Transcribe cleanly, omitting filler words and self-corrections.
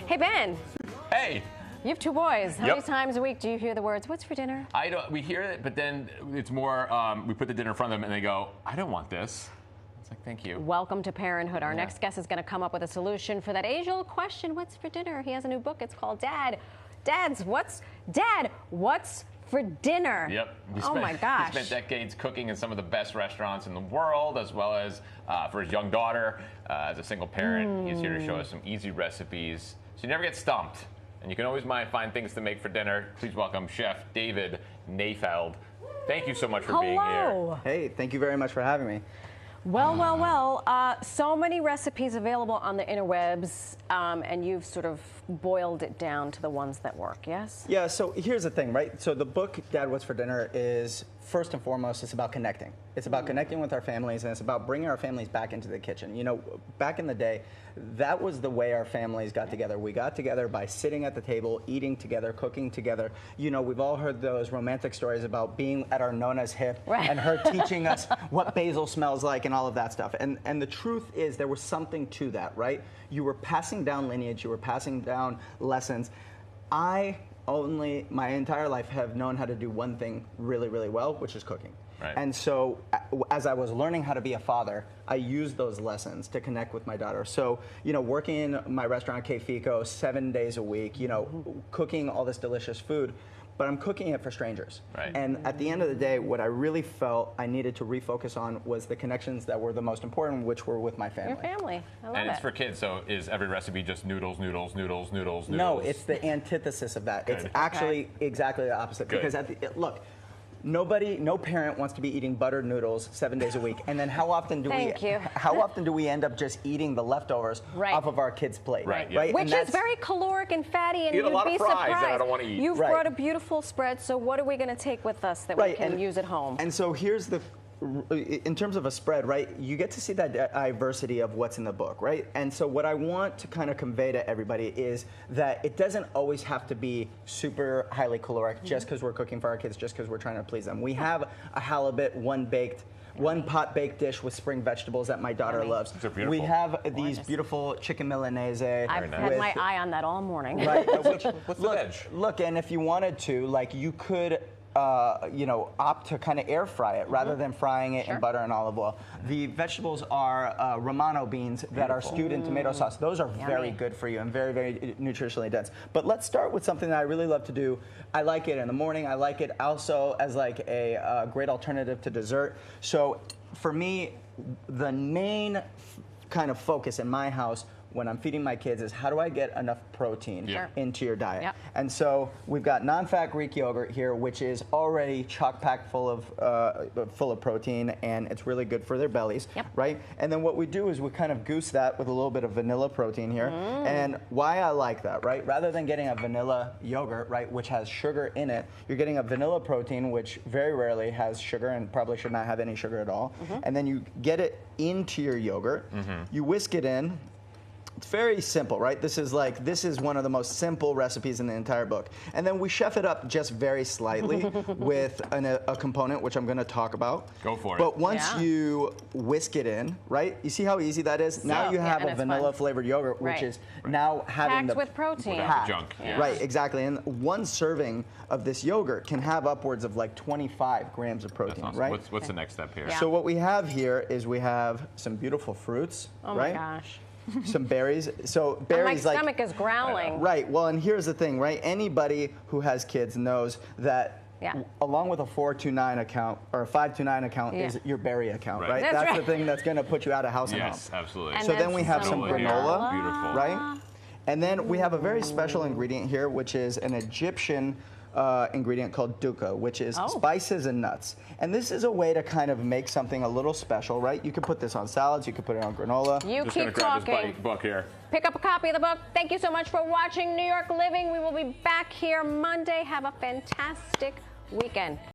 Hey, Ben. Hey. You have two boys. How many times a week do you hear the words, "What's for dinner"? I don't. We hear it, but then it's more. We put the dinner in front of them, and they go, "I don't want this." It's like, thank you. Welcome to parenthood. Our next guest is going to come up with a solution for that age-old question, "What's for dinner?" He has a new book. It's called Dad, what's for dinner? Yep. Oh my gosh. He spent decades cooking in some of the best restaurants in the world, as well as for his young daughter. As a single parent, he's here to show us some easy recipes, so you never get stumped. And you can always find things to make for dinner. Please welcome Chef David Nayfeld. Thank you so much for being here. Hey, thank you very much for having me. Well. So many recipes available on the interwebs, and you've sort of boiled it down to the ones that work, yes? Yeah, so here's the thing, right? So the book, Dad, What's for Dinner, is first and foremost, it's about connecting. It's about connecting with our families, and it's about bringing our families back into the kitchen. You know, back in the day, that was the way our families got together. We got together by sitting at the table, eating together, cooking together. You know, we've all heard those romantic stories about being at our Nona's hip and her teaching us what basil smells like and all of that stuff. And the truth is there was something to that, right? You were passing down lineage, you were passing down lessons. My entire life have known how to do one thing really, really well, which is cooking. Right. And so as I was learning how to be a father, I used those lessons to connect with my daughter. So, you know, working in my restaurant, Que Fico, 7 days a week, you know, cooking all this delicious food, but I'm cooking it for strangers. Right. And at the end of the day, what I really felt I needed to refocus on was the connections that were the most important, which were with my family. Your family. I love And it's it. for kids, so is every recipe just noodles? No, it's the antithesis of that. It's actually exactly the opposite. Good. Because look, no parent wants to be eating buttered noodles 7 days a week. And then how often do we end up just eating the leftovers off of our kids' plate? Right. Right. Which is very caloric and fatty, and Eat a you'd lot be of fries surprised. that I don't want to eat. You've brought a beautiful spread, so what are we going to take with us that we can use at home? And so here's in terms of a spread, right, you get to see that diversity of what's in the book, right? And so what I want to kind of convey to everybody is that it doesn't always have to be super highly caloric just because we're cooking for our kids, just because we're trying to please them. We have a halibut, one pot baked dish with spring vegetables that my daughter loves. They're beautiful. We have these beautiful chicken Milanese. I've had my eye on that all morning. Right. What's the veg? Look, and if you wanted to, like, you could you know, opt to kind of air fry it rather than frying it in butter and olive oil. The vegetables are Romano beans that are stewed in tomato sauce. Those are very good for you and very, very nutritionally dense. But let's start with something that I really love to do. I like it in the morning. I like it also as like a great alternative to dessert. So for me, the main kind of focus in my house when I'm feeding my kids is how do I get enough protein into your diet? Yep. And so we've got non-fat Greek yogurt here, which is already chock-packed full of protein, and it's really good for their bellies, right? And then what we do is we kind of goose that with a little bit of vanilla protein here. And why I like that, right? Rather than getting a vanilla yogurt, right, which has sugar in it, you're getting a vanilla protein, which very rarely has sugar and probably should not have any sugar at all. And then you get it into your yogurt, you whisk it in. It's very simple, right? This is one of the most simple recipes in the entire book. And then we chef it up just very slightly with a component, which I'm going to talk about. Go for it. But once you whisk it in, right? You see how easy that is? Now you have a vanilla-flavored yogurt, which is now having packed with protein. Junk. Right, exactly. And one serving of this yogurt can have upwards of like 25 grams of protein, That's awesome. right? What's the next step here? So what we have here is we have some beautiful fruits, Oh right? my gosh. Some berries. So berries, my stomach is growling. Right. Well, and here's the thing, right? Anybody who has kids knows that along with a 429 account or a 529 account is your berry account, right? That's the thing that's going to put you out of house and home. Yes, absolutely. And so then we have some granola, Beautiful. right? And then we have a very special ingredient here, which is an Egyptian ingredient called dukkha, which is spices and nuts. And this is a way to kind of make something a little special, right? You could put this on salads, you could put it on granola. You Just keep gonna grab talking. this book here. Pick up a copy of the book. Thank you so much for watching New York Living. We will be back here Monday. Have a fantastic weekend.